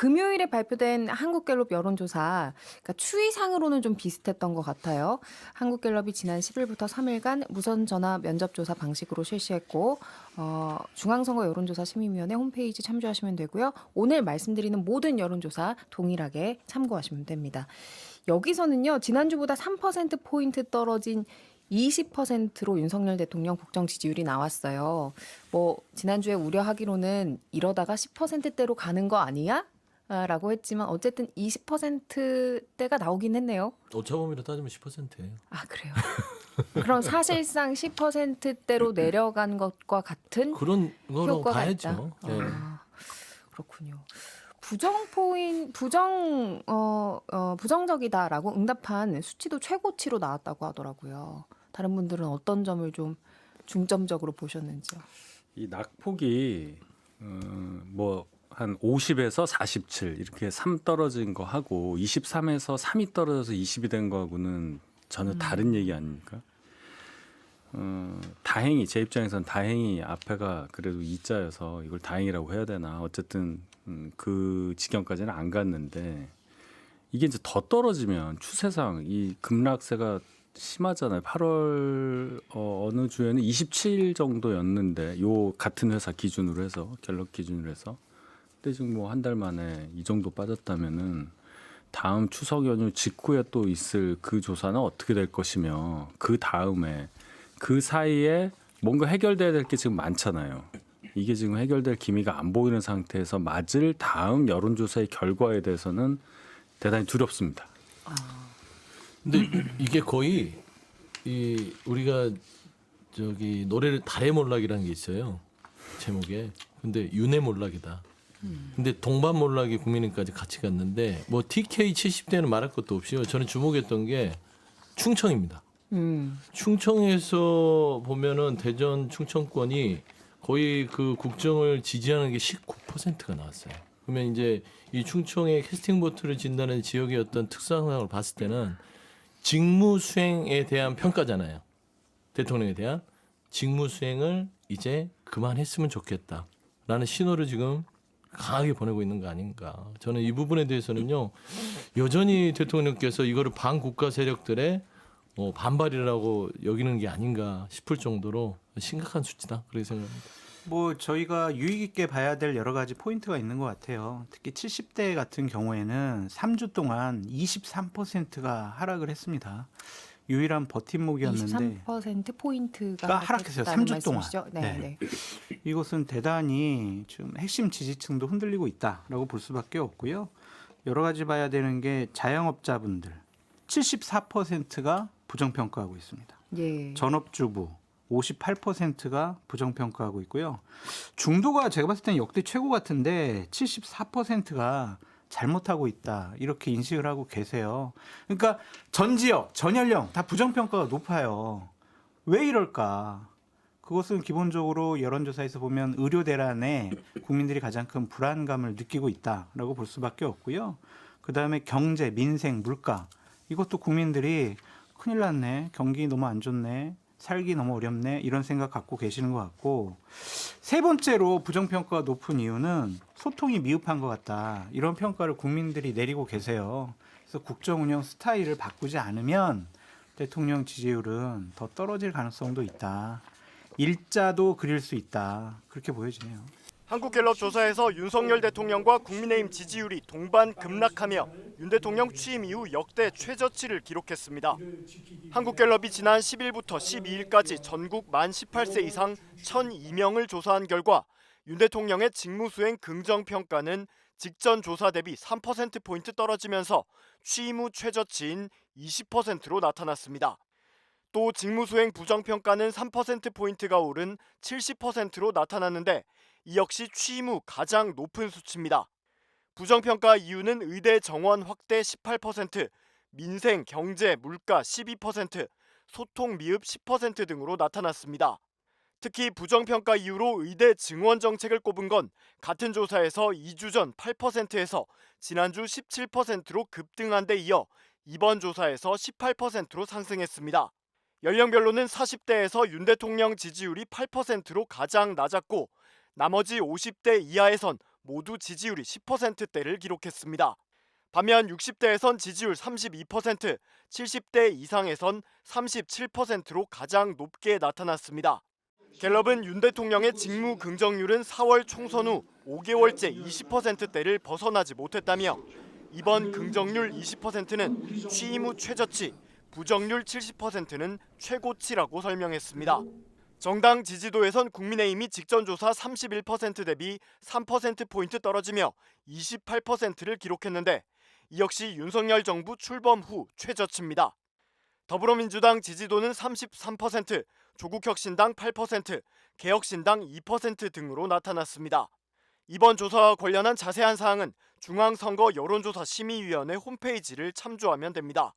금요일에 발표된 한국갤럽 여론조사, 그러니까 추이상으로는 좀 비슷했던 것 같아요. 한국갤럽이 지난 10일부터 3일간 무선 전화 면접 조사 방식으로 실시했고, 중앙선거 여론조사 심의위원회 홈페이지 참조하시면 되고요. 오늘 말씀드리는 모든 여론조사 동일하게 참고하시면 됩니다. 여기서는요, 지난주보다 3%포인트 떨어진 20%로 윤석열 대통령 국정 지지율이 나왔어요. 지난주에 우려하기로는 이러다가 10%대로 가는 거 아니야? 라고 했지만 어쨌든 20%대가 나오긴 했네요. 오차범위로 따지면 10%예요. 아, 그래요? 그럼 사실상 10%대로 내려간 것과 같은 그런 거로 효과가 봐야죠. 있다. 네. 그렇군요. 부정적이다라고 응답한 수치도 최고치로 나왔다고 하더라고요. 다른 분들은 어떤 점을 좀 중점적으로 보셨는지요? 이 낙폭이 한 50에서 47 이렇게 3 떨어진 거 하고 23에서 3이 떨어져서 20이 된 거하고는 전혀 다른 얘기 아닙니까? 다행히 제 입장에서는 다행히 앞에가 그래도 2자여서 이걸 다행이라고 해야 되나 어쨌든 그 지경까지는 안 갔는데 이게 이제 더 떨어지면 추세상 이 급락세가 심하잖아요. 8월 어느 주에는 27 정도였는데 요 같은 회사 기준으로 해서 갤럽 기준으로 해서 근데 지금 뭐 한 달 만에 이 정도 빠졌다면은 다음 추석 연휴 직후에 또 있을 그 조사는 어떻게 될 것이며 그 다음에 그 사이에 뭔가 해결돼야 될 게 지금 많잖아요. 이게 지금 해결될 기미가 안 보이는 상태에서 맞을 다음 여론조사의 결과에 대해서는 대단히 두렵습니다. 근데 이게 거의 우리가 노래를 달의 몰락이라는 게 있어요. 제목에. 근데 윤의 몰락이다. 근데 동반 몰락이 국민의까지 같이 갔는데 뭐 TK 70대는 말할 것도 없이요. 저는 주목했던 게 충청입니다. 충청에서 보면은 대전 충청권이 거의 그 국정을 지지하는 게 19%가 나왔어요. 그러면 이제 이 충청의 캐스팅 보트를 진다는 지역의 어떤 특성을 봤을 때는 직무 수행에 대한 평가잖아요. 대통령에 대한 직무 수행을 이제 그만했으면 좋겠다라는 신호를 지금 강하게 보내고 있는 거 아닌가. 저는 이 부분에 대해서는요. 여전히 대통령께서 이거를 반국가 세력들의 반발이라고 여기는 게 아닌가 싶을 정도로 심각한 수치다. 그렇게 생각합니다. 저희가 유의 깊게 봐야 될 여러 가지 포인트가 있는 것 같아요. 특히 70대 같은 경우에는 3주 동안 23%가 하락을 했습니다. 유일한 버팀목이었는데 23%포인트가 하락했어요. 3주 동안. 네. 이것은 대단히 지금 핵심 지지층도 흔들리고 있다라고 볼 수밖에 없고요. 여러 가지 봐야 되는 게 자영업자분들 74%가 부정평가하고 있습니다. 예. 전업주부 58%가 부정평가하고 있고요. 중도가 제가 봤을 때는 역대 최고 같은데 74%가 잘못하고 있다. 이렇게 인식을 하고 계세요. 그러니까 전 지역, 전 연령 다 부정평가가 높아요. 왜 이럴까? 그것은 기본적으로 여론조사에서 보면 의료 대란에 국민들이 가장 큰 불안감을 느끼고 있다라고 볼 수밖에 없고요. 그다음에 경제, 민생, 물가 이것도 국민들이 큰일 났네. 경기 너무 안 좋네. 살기 너무 어렵네. 이런 생각 갖고 계시는 것 같고 세 번째로 부정평가가 높은 이유는 소통이 미흡한 것 같다. 이런 평가를 국민들이 내리고 계세요. 그래서 국정운영 스타일을 바꾸지 않으면 대통령 지지율은 더 떨어질 가능성도 있다. 일자도 그릴 수 있다. 그렇게 보여지네요. 한국갤럽 조사에서 윤석열 대통령과 국민의힘 지지율이 동반 급락하며 윤 대통령 취임 이후 역대 최저치를 기록했습니다. 한국갤럽이 지난 10일부터 12일까지 전국 만 18세 이상 1,002명을 조사한 결과 윤 대통령의 직무수행 긍정평가는 직전 조사 대비 3%포인트 떨어지면서 취임 후 최저치인 20%로 나타났습니다. 또 직무수행 부정평가는 3%포인트가 오른 70%로 나타났는데 이 역시 취임 후 가장 높은 수치입니다. 부정평가 이유는 의대 정원 확대 18%, 민생, 경제, 물가 12%, 소통 미흡 10% 등으로 나타났습니다. 특히 부정평가 이유로 의대 증원 정책을 꼽은 건 같은 조사에서 2주 전 8%에서 지난주 17%로 급등한 데 이어 이번 조사에서 18%로 상승했습니다. 연령별로는 40대에서 윤 대통령 지지율이 8%로 가장 낮았고 나머지 50대 이하에선 모두 지지율이 10%대를 기록했습니다. 반면 60대에선 지지율 32%, 70대 이상에선 37%로 가장 높게 나타났습니다. 갤럽은 윤 대통령의 직무 긍정률은 4월 총선 후 5개월째 20%대를 벗어나지 못했다며 이번 긍정률 20%는 취임 후 최저치, 부정률 70%는 최고치라고 설명했습니다. 정당 지지도에선 국민의힘이 직전 조사 31% 대비 3%포인트 떨어지며 28%를 기록했는데 이 역시 윤석열 정부 출범 후 최저치입니다. 더불어민주당 지지도는 33%, 조국혁신당 8%, 개혁신당 2% 등으로 나타났습니다. 이번 조사와 관련한 자세한 사항은 중앙선거 여론조사 심의위원회 홈페이지를 참조하면 됩니다.